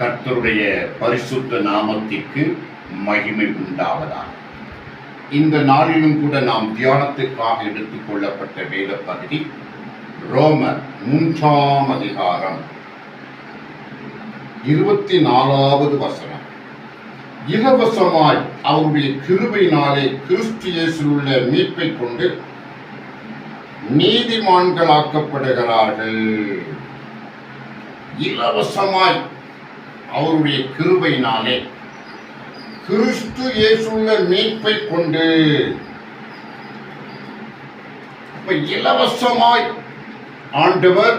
கர்த்தருடைய பரிசுத்த நாமத்திற்கு மகிமை உண்டாவதாக. இந்த நாளிலும் கூட நாம் தியானத்துக்காக எடுத்துக் கொள்ளப்பட்ட வேத பகுதி ரோமர் 3 அதிகாரம் 24வது வசனம். இலவசமாய் அவருடைய கிருபையினாலே கிறிஸ்து இயேசுவுள்ள மீட்பை கொண்டு நீதிமான்களாக்கப்படுகிறார்கள். இலவசமாய் அவருடைய கிருபையினாலே கிறிஸ்து இயேசுவுள்ள மீட்பை கொண்டு, இலவசமாய் ஆண்டவர்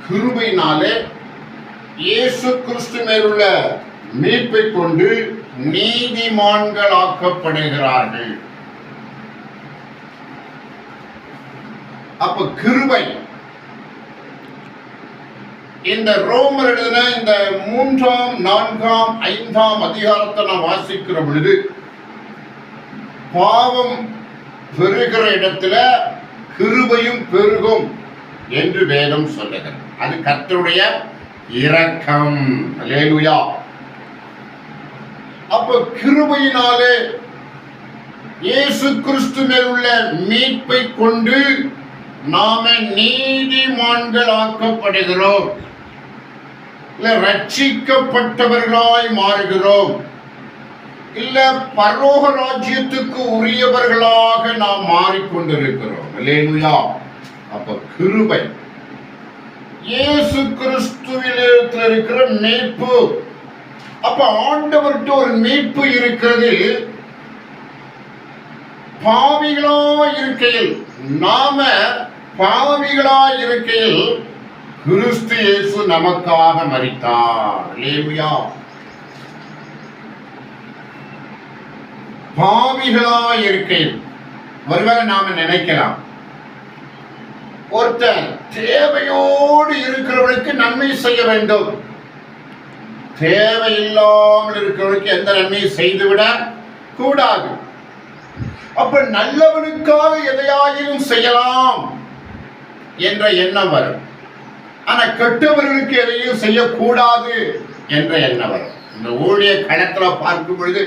கிருபையினாலே இயேசு கிறிஸ்து மேலுள்ள மீட்பை கொண்டு நீதிமான்களாக்கப்படுகிறார்கள். அப்ப கிருபை, இந்த ரோமர் எழுதின இந்த 3, 4, 5 அதிகாரத்தை நாம் வாசிக்கிற பொழுது பாவம் பெருகிற இடத்துல கிருபையும் பெருகும் என்று வேதம் சொல்லுகிறது. அது கர்த்தருடைய இரக்கம். அல்லேலூயா. அப்ப கிருபையினாலே இயேசு கிறிஸ்து மேல் உள்ள மீட்பை கொண்டு நாம நீதிமான்கள் ஆக்கப்படுகிறோம், இல்ல ரட்சிக்கப்பட்டவர்களாய் மாறுகிறோம், இல்ல பரலோக ராஜ்யத்துக்கு உரியவர்களாக நாம் மாறிக்கொண்டிருக்கிறோம். அல்லேலூயா. அப்ப கிருபை இயேசு கிறிஸ்துவில் இருக்கிற மீட்பு. அப்ப ஆண்டவர்கிட்ட ஒரு மீட்பு இருக்கிறது. பாவிகளாய் இருக்கையில், நாம பாவிகளாய் இருக்கையில் கிறிஸ்து இயேசு நமக்காக மரித்தார். அல்லேலூயா. பாவிகளாய் இருக்கையில் ஒருவேளை நாம நினைக்கலாம், ஒருத்தன் தேவையோடு இருக்கிறவனுக்கு நன்மை செய்ய வேண்டும், தேவையில்லாமல் இருக்கிறவனுக்கு எந்த நன்மையை செய்துவிட கூடாது. அப்ப நல்லவனுக்காக எதையாயிலும் செய்யலாம் என்ற எண்ணம் வரும். ஆனா கெட்டவர்களுக்கு எதையும் செய்யக்கூடாது என்ற எண்ணம் வரும். இந்த ஊழிய களத்துல பார்க்கும் பொழுது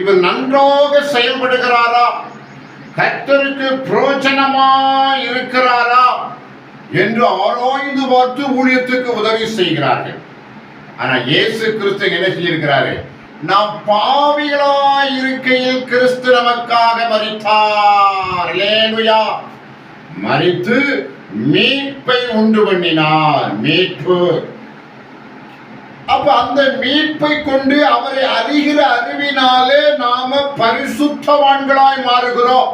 இவர் நன்றாக செயல்படுகிறாரா, கர்த்தருக்கு பிரயோஜனமா இருக்கிறாரா என்று ஆராய்ந்து பார்த்து ஊழியத்துக்கு உதவி செய்கிறார்கள். ஆனா இயேசு கிறிஸ்து என்ன செய்திருக்கிறாரு? நாம் பாவிகளாய் இருக்கையில் கிறிஸ்து நமக்காக மரித்தார். அல்லேலூயா. மரித்து மீட்பை உண்டு பண்ணினார். மீட்பு. அப்ப அந்த மீட்பை கொண்டு அவரை அறிகிற அறிவினாலே நாம பரிசுத்தவான்களாய் மாறுகிறோம்.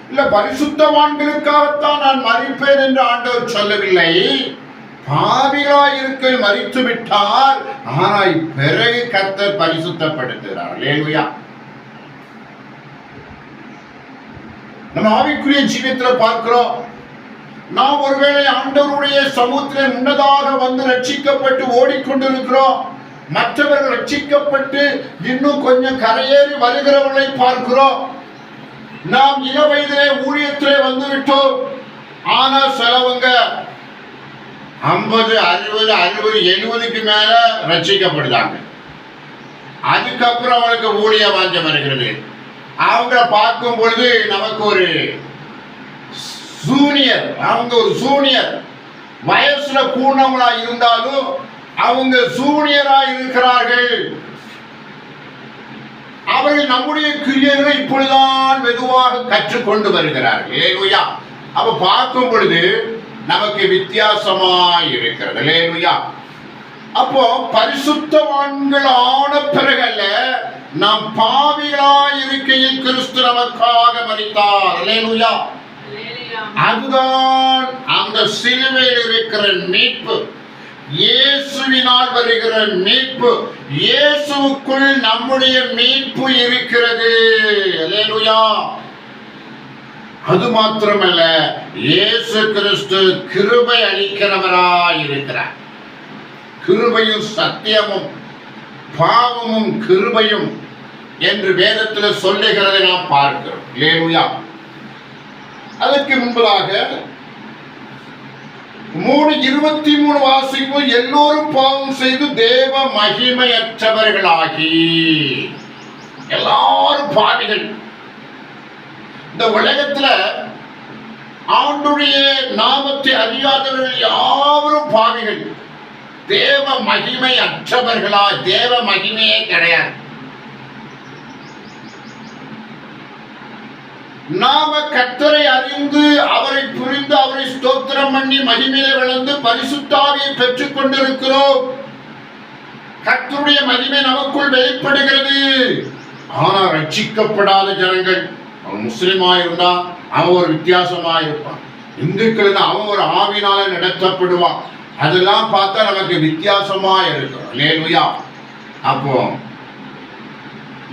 இல்ல பரிசுத்தவான்களுக்காகத்தான் நான் மரிப்பேன் என்று ஆண்டவர் சொல்லவில்லை. பாவிகளாய் இருக்க மரித்து விட்டார், ஆனால் பிறகு கர்த்தர் பரிசுத்தப்படுத்துகிறார். அல்லேலூயா. நம்ம ஆவிக்குரிய ஜீவியத்தில் பார்க்கிறோம், நாம் ஒருவேளை ஆண்டவருடைய சமூகத்திலே முன்னதாக வந்து ரட்சிக்கப்பட்டு ஓடிக்கொண்டிருக்கிறோம். மற்றவர்கள் ரட்சிக்கப்பட்டு இன்னும் கொஞ்சம் கரையேறி வருகிறவர்களை பார்க்கிறோம். நாம் இள வயதிலே ஊழியத்திலே வந்து விட்டோம். ஆனா சிலவங்க 50, 60, 70க்கு மேல ரட்சிக்கப்படுதாங்க. அதுக்கப்புறம் அவனுக்கு ஊழிய வாஞ்சம் வருகிறது. அவங்க பார்க்கும் பொழுது நமக்கு ஒரு சூனியர், அவங்க ஒரு சூனியர், வயசுல கூணவங்களா இருந்தாலும் அவங்க சூனியரா இருக்கிறார்கள். அவர்கள் நம்முடைய கிரியைகளை இப்பொழுதுதான் மெதுவாக கற்றுக்கொண்டு வருகிறார்கள். அல்லேலூயா. அப்ப பார்க்கும் பொழுது நமக்கு வித்தியாசமாய் இருக்கிறது. அல்லேலூயா. அப்போ பரிசுத்தவான்கள் ஆன பிறகல்ல, நாம் பாவிகளாய் இருக்கையில் கிறிஸ்து நமக்காக மரித்தார். அல்லேலூயா. அதுதான் அந்த சிலுவையில் இருக்கிற மீட்பு, இயேசுவினால் வருகிற மீட்பு. இயேசுவுக்குள் நம்முடைய மீட்பு இருக்கிறது. அல்லேலூயா. அது மாத்திரமல்ல, இயேசு கிறிஸ்து கிருபை அளிக்கிறவராய் இருக்கிறார். கிருபையும் சத்தியமும் பாவமும் கிருபையும் என்று வேதத்தில் சொல்லுகிறதை நாம் பார்க்கிறோம். அல்லேலூயா. அதற்கு முன்பதாக 3:23 வாசிக்கும். எல்லோரும் பாவம் செய்து தேவ மகிமையற்றவர்களாகி. எல்லாரும் பாவிகள். இந்த உலகத்துல ஆண்டுடைய நாமத்தை அறியாதவர்கள் யாவரும் பாவிகள். தேவ மகிமை அற்றவர்களா? தேவ மகிமையே கிடையாது. நாம கர்த்தரை அறிந்து அவரை புரிந்து அவரை ஸ்தோத்திரம் பண்ணி மகிமையில விளந்து பரிசுத்த ஆவியை பெற்றுக் கொண்டிருக்கிறோம். கர்த்தருடைய மகிமை நமக்குள் வெளிப்படுகிறது. ஆனா ரட்சிக்கப்படாத ஜனங்கள், அவன் முஸ்லிமா இருந்தா அவன் ஒரு வித்தியாசமா இருப்பான். இந்துக்கள் அவன் ஒரு ஆவினால நடத்தப்படுவான். அதெல்லாம் பார்த்தா நமக்கு வித்தியாசமா இருக்கும். அல்லேலூயா. அப்போ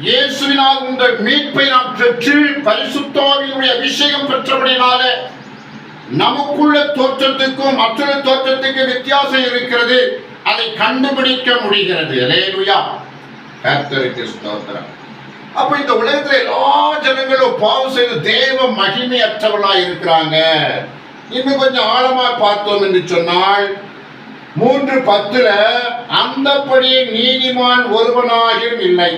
இயேசுவினால் இந்த மீட்பை நாம் பெற்று பரிசுத்த ஆவியினுடைய அபிஷேகம் பெற்றபடினால நமக்குள்ள தோற்றத்துக்கும் மற்றொரு தோற்றத்துக்கு வித்தியாசம் இருக்கிறது. அதை கண்டுபிடிக்க முடிகிறது. அல்லேலூயா. கர்த்தருக்கு ஸ்தோத்திரம். அப்ப இந்த உலகத்துல எல்லா ஜனங்களும் பாவம் செய்து தேவ மகிமையற்றவர்களா இருக்கிறாங்க. இன்னும் கொஞ்சம் ஆழமா பார்த்தோம் என்று சொன்னால் 3:10 அந்தப்படியே நீதிமான் ஒருவனாகியும் இல்லை,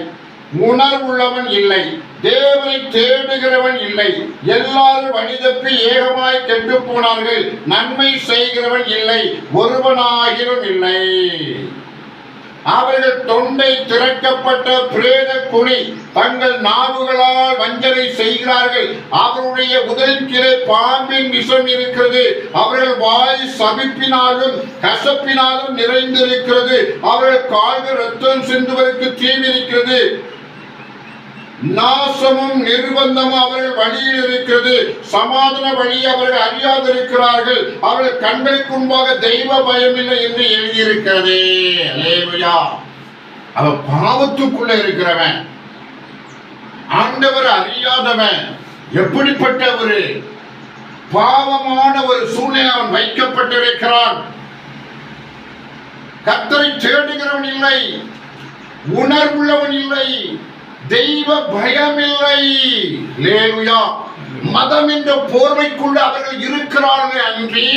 உணர்வுள்ளவன் இல்லை, தேவனை தேடுகிறவன் இல்லை, எல்லாரும் வழிதப்பி ஏகமாய் கெட்டு போனார்கள், நன்மை செய்கிறவன் இல்லை, ஒருவனாகியும் இல்லை. அவர்கள் தொண்டை திறக்கப்பட்ட பிரேத குழி, தங்கள் நாவுகளால் வஞ்சனை செய்கிறார்கள். அவருடைய உதட்டிலே பாம்பின் விஷம் இருக்கிறது. அவர்கள் வாய் சபிப்பினாலும் கசப்பினாலும் நிறைந்திருக்கிறது. அவர்கள் கால்கள் ரத்தம் சிந்துவதற்கு தீவிரிக்கிறது. நாசமும் நிர்பந்தமும் அவர்கள் வழியில் இருக்கிறது. சமாதான வழியை அவர்கள் அறியாதிருக்கிறார்கள். அவர்கள் கண்களுக்கு முன்பாக தெய்வ பயமில்லை என்று எழுதியிருக்கிறது. அல்லேலூயா. அவன் பாவத்துக்குள்ள இருக்கிறவன், ஆண்டவர் அறியாதவன். எப்படிப்பட்ட ஒரு பாவமான ஒரு சூழ்நிலை அவன் வைக்கப்பட்டிருக்கிறான். கர்த்தரை தேடுகிறவன் இல்லை, உணர்வுள்ளவன் இல்லை, தெய்வ பயமில்லை. அல்லேலூயா. மதம் என்ற போர்வைக்குள்ள அவர்கள் இருக்கிறார்கள் அன்றி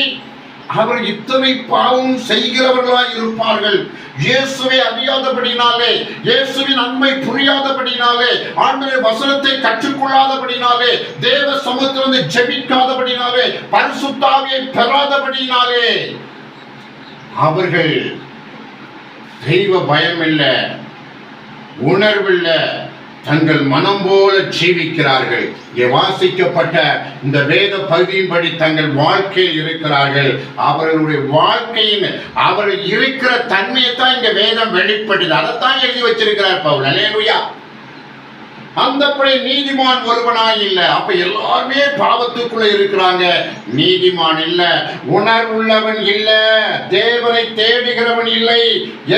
அவர்கள் இத்தனை பாவம் செய்கிறவர்களாய் இருப்பார்கள். இயேசுவை அறியாதபடினாலே, இயேசுவின் நன்மை புரியாதபடினாலே, ஆண்டவருடைய வசனத்தை கற்றுக்கொள்ளாதபடினாலே, தேவ சமூகத்திலிருந்து ஜெபிக்காதபடினாலே, பரிசுத்த ஆவியை பெறாதபடினாலே அவர்கள் தெய்வ பயமில்லை, உணர்வில்லை, தங்கள் மனம் போல ஜீவிக்கிறார்கள். வாசிக்கப்பட்ட இந்த வேத பகுதியின்படி தங்கள் வாழ்க்கையில் இருக்கிறார்கள். அவர்களுடைய வாழ்க்கையின் அவர்கள் இருக்கிற தன்மையை தான் இந்த வேதம் வெளிப்படுது. அதைத்தான் எழுதி வச்சிருக்கிறார் பவுல். அல்லேலூயா. அந்தப்படி நீதிமான் ஒருவனாய் இல்லை. அப்ப எல்லாருமே பாவத்துக்குள்ள இருக்கிறாங்க. நீதிமான் இல்லை, உணர்வுள்ளவன் இல்லை, தேவனை தேடுகிறவன் இல்லை,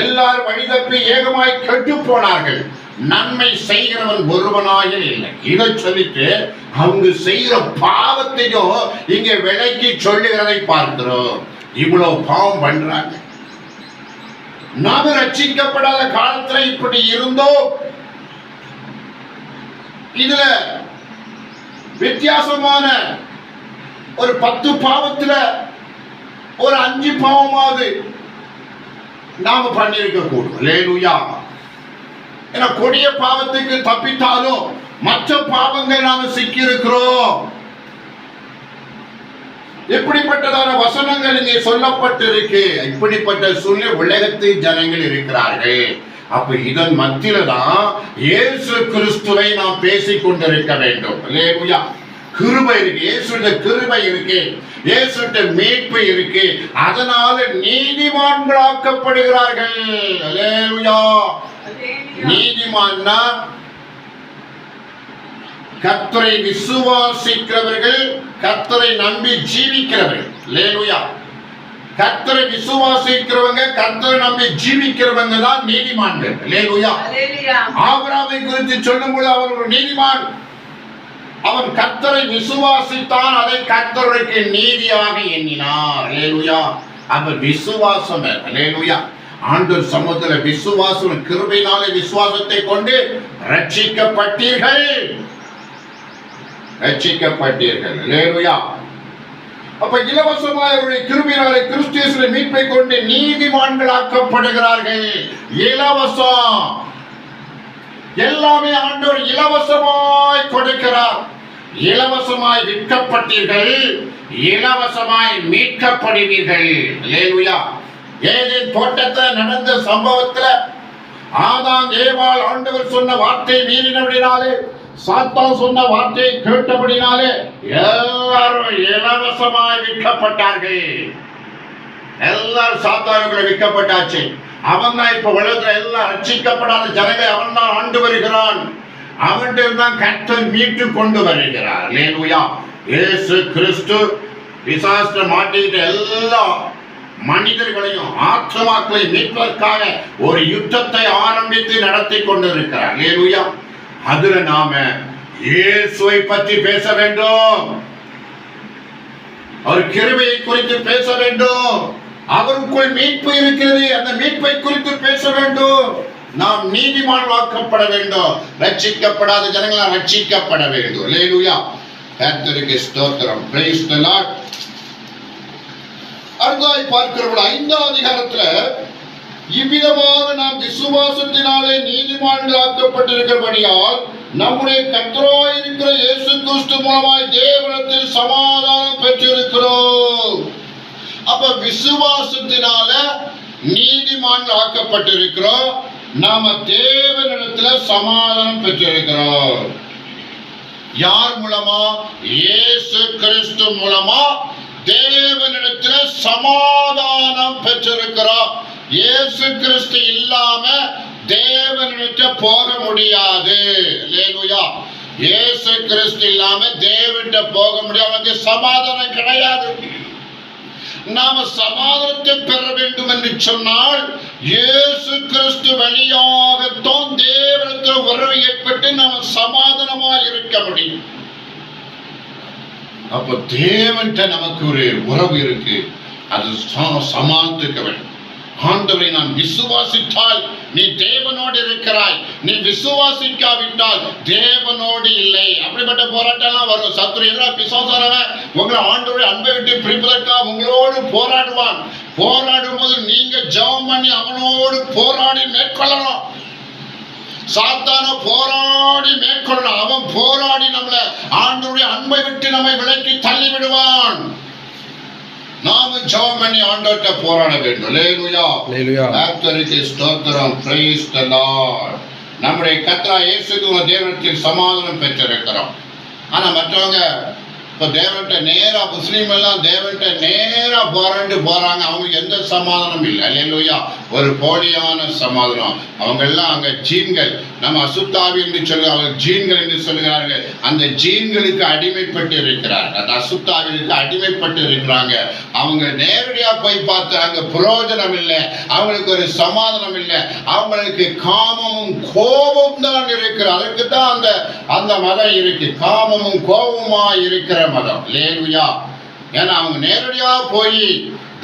எல்லாரும் வழிதப்பி ஏகமாய் கெட்டு போனார்கள், நன்மை செய்கிறவன் ஒருவனாக இல்லை. இதை சொல்லிட்டு அவங்க செய்கிற பாவத்தையும் இங்க விலைக்கு சொல்லுகிறதை பார்க்கிறோம். இவ்வளவு பாவம் பண்றாங்க. நாம ரட்சிக்கப்படாத காலத்துல இப்படி இருந்தோம். இதுல வித்தியாசமான ஒரு 10 பாவத்துல ஒரு 5 பாவமாவது நாம பண்ணிருக்க கூடும். அல்லேலூயா. ஏன்னா கொடிய பாவத்துக்கு தப்பித்தாலும் மற்ற பாவங்கள் நாம சிக்கி இருக்கிறோம். இப்படிப்பட்டதான வசனங்கள் இங்கே சொல்லப்பட்டிருக்கு. இப்படிப்பட்ட சூழ்நிலை உலகத்தில் ஜனங்கள் இருக்கிறார்கள். அப்ப இதன் மத்தியில தான் இயேசு கிறிஸ்துவை நாம் பேசிக் கொண்டிருக்க வேண்டும். அல்லேலூயா. கிருபை இருக்கு, இயேசுவின் கிருபை இருக்கு, இயேசுவின் மீட்பு இருக்கு. அதனால நீதிமான்களாக்கப்படுகிறார்கள். அல்லேலூயா. நீதிமான்னா கர்த்தரை விசுவாசிக்கிறவர்கள், கர்த்தரை நம்பி ஜீவிக்கிறவர்கள். அல்லேலூயா. கர்த்தரை விசுவாசிக்கிறவங்க, கர்த்தரை நம்பி ஜீவிக்கிறவங்க தான் நீதிமான்கள். அல்லேலூயா. ஆபிரகாமை குறித்து சொல்லும்போது அவர் ஒரு நீதிமான். அவன் கர்த்தரை விசுவாசித்தான், அதை கர்த்தருக்கு நீதியாக எண்ணினார். அல்லேலூயா. அவர் விசுவாசம். அல்லேலூயா. ஆண்டவர் சமூகத்தில் விசுவாசம், கிருபையினாலே விசுவாசத்தை கொண்டு ரட்சிக்கப்பட்டீர்கள், ரட்சிக்கப்பட்டீர்கள். அல்லேலூயா. அப்ப இலவசமாய் அவருடைய கிருபையினாலே கிறிஸ்து இயேசுவின் மீட்பை கொண்டு நீதிமான்களாக்கப்படுகிறார்கள். இலவசம், எல்லாமே ஆண்டவர் இலவசமாய் கொடுக்கிறார். இலவசமாய் விற்கப்பட்டீர்கள், இலவசமாய் மீட்கப்படுவீர்கள். அல்லேலூயா. ஏதேன் தோட்டத்தில் நடந்த சம்பவத்துல ஆதாம் ஏவாள் ஆண்டவர் சொன்ன வார்த்தை மீறினபடினாலே, சாத்தான் சொன்ன வார்த்தையை கேட்டபடினாலே எல்லாரும் இலவசமாய் விற்கப்பட்டார்கள். எல்லாரும் சாத்தானுக்குள்ள விற்கப்பட்டாச்சு. அவன் தான் இப்ப உலகத்துல எல்லாம் ரட்சிக்கப்படாத ஜனங்களை அவன் தான் ஆண்டு வருகிறான். அவன்கிட்ட தான் கர்த்தர் மீட்டு கொண்டு வருகிறார். அல்லேலூயா. இயேசு கிறிஸ்து பிசாசு மாட்டிக்கிட்ட எல்லா மனிதர்களையும் ஆத்மாக்களையும் மீட்பதற்காக ஒரு யுத்தத்தை ஆரம்பித்து நடத்தி கொண்டிருக்கிறார். அல்லேலூயா. அதுல நாம இயேசுவை பற்றி பேச வேண்டும், அவர் கிருபையை குறித்து பேச வேண்டும், அவருக்குள் மீட்பு இருக்கிறது, அந்த மீட்பை குறித்து பேச வேண்டும். நாம் நீதிமான் வாக்கப்பட வேண்டும், ரட்சிக்கப்படாத ஜனங்களால் ரட்சிக்கப்பட வேண்டும். அல்லேலூயா. கர்த்தருக்கு ஸ்தோத்திரம். Praise the Lord. அடுத்ததாய் பார்க்கிறவர்கள் 5ஆம் அதிகாரத்துல இவ்விதமாக நாம் விசுவாசத்தினாலே நீதிமான்கள் ஆக்கப்பட்டிருக்கிறபடியால் நம்முடைய கர்த்தராய் இருக்கிற இயேசு கிறிஸ்து மூலமாய் தேவனிடத்தில் சமாதானம் பெற்றிருக்கிறோம். அப்ப விசுவாசத்தினால நீதிமான்கள் ஆக்கப்பட்டிருக்கிறோம். நாம தேவனிடத்துல சமாதானம் பெற்றிருக்கிறோம். யார் மூலமா? இயேசு கிறிஸ்து மூலமா தேவனிடத்துல சமாதானம் பெற்றிருக்கிறோம். இயேசு கிறிஸ்து இல்லாம தேவனிடத்துல போக முடியாது. அல்லேலூயா. இயேசு கிறிஸ்து இல்லாம தேவனிடத்துல போக முடியாது. அவனுக்கு சமாதானம் கிடையாது. நாம சமாதானத்தை பெற வேண்டும் என்று சொன்னால் இயேசு கிறிஸ்து வழியாகத்தான் தேவனிடத்தில் உறவு ஏற்பட்டு நாம் சமாதானமாய் இருக்க முடியும். அப்ப தேவன்கிட்ட நமக்கு ஒரு உறவு இருக்கு, அது சமாளிக்க வேண்டும். ஆண்டவரை நான் விசுவாசித்தால் நீ தேவனோடு இருக்கிறாய், நீ விசுவாசிக்காவிட்டால் தேவனோடு இல்லை. அப்படிப்பட்ட போராட்டம் வரும். சத்துரு எதிராக பிசாசானவன் உங்களை ஆண்டவரை அன்பை விட்டு பிரிப்பதற்காக உங்களோடு போராடுவான். போராடும் போது நீங்க ஜெபம் பண்ணி அவனோடு போராடி மேற்கொள்ளணும். சாத்தான போராடி மேற்கொள்ளணும். அவன் போராடி நம்மளை ஆண்டவருடைய அன்பை விட்டு நம்மை விலக்கி தள்ளி விடுவான். நாம ஜெபம் பண்ணி ஆண்டவர்கிட்ட போராட வேண்டும். அல்லேலூயா. கர்த்தருக்கு ஸ்தோத்திரம். Praise the Lord. நம்முடைய கர்த்தராகிய இயேசு கிறிஸ்து தேவனிடத்தில் சமாதானம் பெற்றிருக்கிறோம். ஆனா மற்றவங்க இப்ப தேவன்கிட்ட நேரா, முஸ்லீம் எல்லாம் தேவன்கிட்ட நேரா போறாங்க. அவங்களுக்கு எந்த சமாதானம் இல்லை. அல்லேலூயா. ஒரு போலியான சமாதானம். அவங்க எல்லாம் அங்க ஜீன்கள், நம்ம அசுத்தாவி என்று சொல்லுவாங்க, ஜீன்கள் என்று சொல்லுகிறார்கள். அந்த ஜீன்களுக்கு அடிமைப்பட்டு இருக்கிறார்கள், அந்த அசுத்தாவிற்கு அடிமைப்பட்டு இருக்கிறாங்க. அவங்க நேரடியா போய் பார்த்து அங்க பிரயோஜனம் இல்லை, அவங்களுக்கு ஒரு சமாதானம் இல்லை. அவங்களுக்கு காமமும் கோபமும் தான் இருக்கிற. அதுக்கு தான் அந்த மதம் இருக்கு, காமமும் கோபமா இருக்கிற மதம். அல்லேலூயா. ஏன்னா அவங்க நேரடியா போய்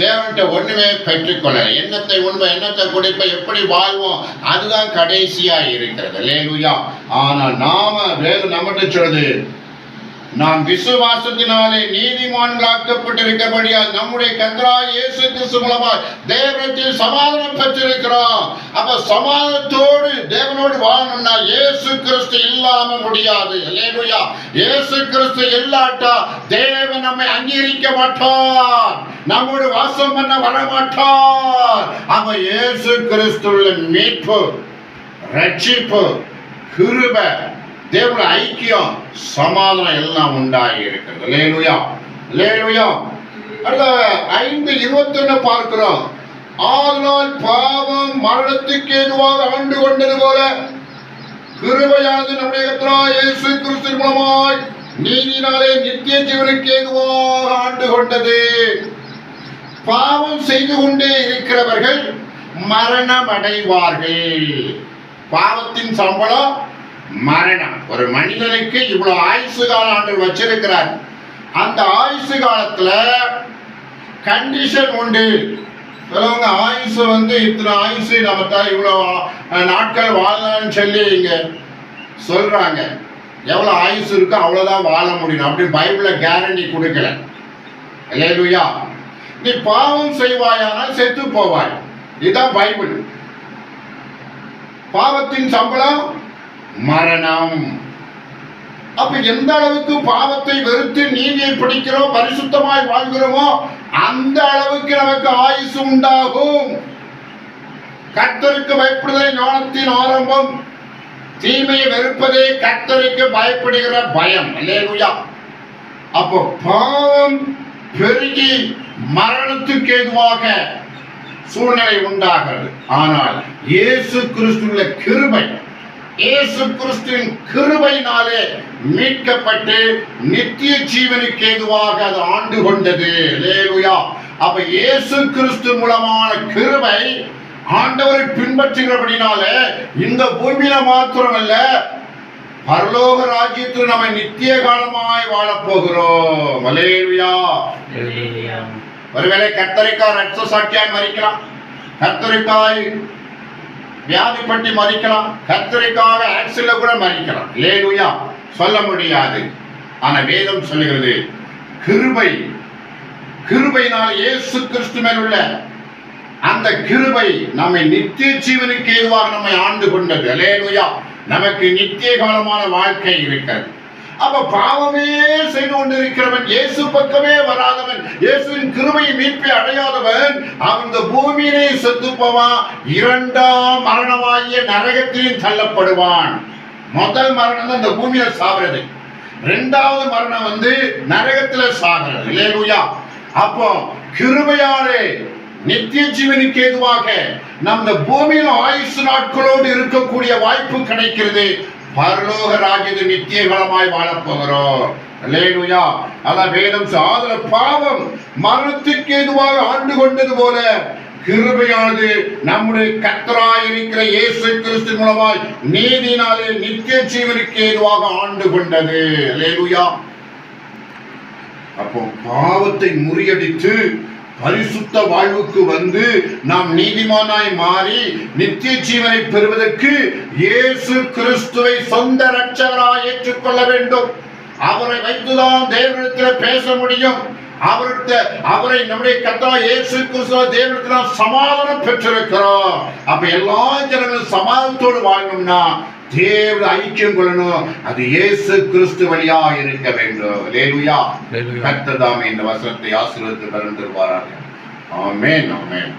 தேவன்கிட்ட ஒண்ணுமே பெற்றுக்கொள்ள, எண்ணத்தை உண்மை, எண்ணத்தை குடிப்ப, எப்படி வாழ்வோம், அதுதான் கடைசியா இருக்கிறது. அல்லேலூயா. ஆனா நாம வேதம் நம்மகிட்ட சொல்லுது, நாம் விசுவாசத்தினாலே நீதிமான்களாக்கப்பட்டிருக்கிறபடியால் நம்முடைய கர்த்தராகிய இயேசு கிறிஸ்து மூலமாய் தேவனிடத்தில் சமாதானம் பெற்றிருக்கிறோம். அப்ப சமாதானத்தோடு தேவனோடு வாழணும்னா இயேசு கிறிஸ்து இல்லாம முடியாது. அல்லேலூயா. இயேசு கிறிஸ்து இல்லாட்டா தேவன் நம்மை அங்கீகரிக்க மாட்டார், நம்மோடு வாசம் பண்ண வர மாட்டார். அப்ப இயேசு கிறிஸ்துவின் மீட்பு, ரட்சிப்பு, கிருபை, தேவனுடைய ஐக்கியம், சமாதானம் எல்லாம் உண்டாகி இருக்கிறது. அல்லேலூயா. அல்லேலூயா. அடுத்த 5:21 பார்க்கிறோம். ஆதலால் பாவம் மரணத்துக்கு ஏதுவாக ஆண்டு கொண்டது போல கிருபையானது நம்முடைய கர்த்தராகிய இயேசு கிறிஸ்து மூலமாய் நீதியினாலே நித்திய ஜீவனுக்கு ஏதுவாக ஆண்டு கொண்டது. பாவம் செய்து கொண்டே இருக்கிறவர்கள் மரணம் அடைவார்கள். பாவத்தின் சம்பளம் மரணம். ஒரு மனிதனுக்கு இவ்வளவு ஆயுசு காலம் ஆண்டு வச்சிருக்கிறார். அந்த ஆயுசு காலத்துல கண்டிஷன் உண்டு. சிலவங்க ஆயுசு இத்தனை ஆயுசு நம்ம இவ்வளவு நாட்கள் வாழலாம்னு சொல்லி இங்க சொல்றாங்க. எவ்வளவு ஆயுசு இருக்கோ அவ்வளவுதான் வாழ முடியும். அப்படி பைபிள்ல கேரண்டி கொடுக்கல. அல்லேலூயா. நீ பாவம் செய்வாயானால் செத்து போவாய். இதுதான் பைபிள். பாவத்தின் சம்பளம் மரணம். அப்ப எந்த அளவுக்கு பாவத்தை வெறுத்து நீதியை பிடிக்கிறோம், பரிசுத்தமாய் வாழ்கிறோமோ அந்த அளவுக்கு நமக்கு ஆயுசு உண்டாகும். கர்த்தருக்கு பயப்படுதலே ஞானத்தின் ஆரம்பம். தீமையை வெறுப்பதே கர்த்தருக்கு பயப்படுகிற பயம். அல்லேலூயா. அப்போ பாவம் பெருகி மரணத்துக்கு ஏதுவாக சூழ்நிலை உண்டாகிறது. ஆனால் இயேசு கிறிஸ்துவின் கிருபை, இயேசு கிறிஸ்துவின் கிருபையினாலே மீட்கப்பட்டு நித்திய ஜீவனுக்கு ஏதுவாக அது ஆண்டு கொண்டது. அல்லேலூயா. அப்ப இயேசு கிறிஸ்து மூலமான கிருபை ஆண்டவரை பின்பற்றுகிறபடினால இந்த பூமியில மாத்திரமல்ல, பரலோக ராஜ்யத்தில் நம்ம நித்திய காலமாய் வாழப் போகிறோம். அல்லேலூயா. ஒருவேளை கத்தரிக்காய் ரத்த சாட்சியாய் மரிக்கலாம், கத்தரிக்காய் வியாதிப்பட்டு மரிக்கலாம், கத்தரிக்காய் ஆக்சிடென்ட்ல கூட மரிக்கலாம். அல்லேலூயா. சொல்ல முடியாது. ஆனா வேதம் சொல்லுகிறது கிருபை, கிருபையினால் இயேசு கிறிஸ்து மேல் உள்ள அந்த கிருபை நம்மை நித்திய ஜீவனுக்கு ஏதுவாக நம்மை ஆண்டு கொண்டது. அல்லேலூயா. நமக்கு நித்திய காலமான வாழ்க்கை இருக்கிறது. அப்ப பாவமே செய்து கொண்டிருக்கிறவன், இயேசு பக்கமே வராதவன், இயேசுவின் கிருபை மீட்பை அடையாதவன், அவன் இந்த பூமியிலே செத்து போவான். இரண்டாம் மரணமாகிய நரகத்திலும் தள்ளப்படுவான். முதல் மரணம் தான் இந்த பூமியில சாகிறது. இரண்டாவது மரணம் நரகத்துல சாகிறது. அல்லேலூயா. அப்போ கிருபையாலே நித்திய ஜீவனுக்கு ஏதுவாக நம் பூமியில் ஆயுசு நாட்களோடு இருக்கக்கூடிய வாய்ப்பு கிடைக்கிறது. பரலோக ராஜ்யத்தில் நித்திய காலமாய் வாழப் போகிறோம். அல்லேலூயா. அதான் வேதம் சாதன பாவம் மரணத்துக்கு ஏதுவாக ஆண்டு கொண்டது போல கிருபையானது நம்முடைய கர்த்தராய் இருக்கிற இயேசு கிறிஸ்து மூலமாய் நீதியினாலே நித்திய ஜீவனுக்கு ஏதுவாக ஆண்டு கொண்டது. அல்லேலூயா. அப்போ பாவத்தை முறியடித்து பரிசுத்த வாழ்வுக்கு நாம் நீதிமானாய் மாறி நித்திய ஜீவனை பெறுவதற்கு இயேசு கிறிஸ்துவை சொந்த இரட்சகராய் ஏற்றுக்கொள்ள வேண்டும். அவரை வைத்துதான் தேவனிடத்தில் பேச முடியும். அவரை நம்முடைய கர்த்தராகிய இயேசு கிறிஸ்துவ தேவனிடத்தில் சமாதானம் பெற்றிருக்கிறோம். அப்ப எல்லா ஜனங்களும் சமாதானத்தோடு வாழணும்னா தேவ ஐக்கியம் கொள்ளணும். அது இயேசு கிறிஸ்து வழியா இருக்க வேண்டும். அல்லேலூயா. கர்த்தர் தாமே இந்த வசனத்தை ஆசீர்வதித்து பரிந்துரைப்பாராக. ஆமென். ஆமென்.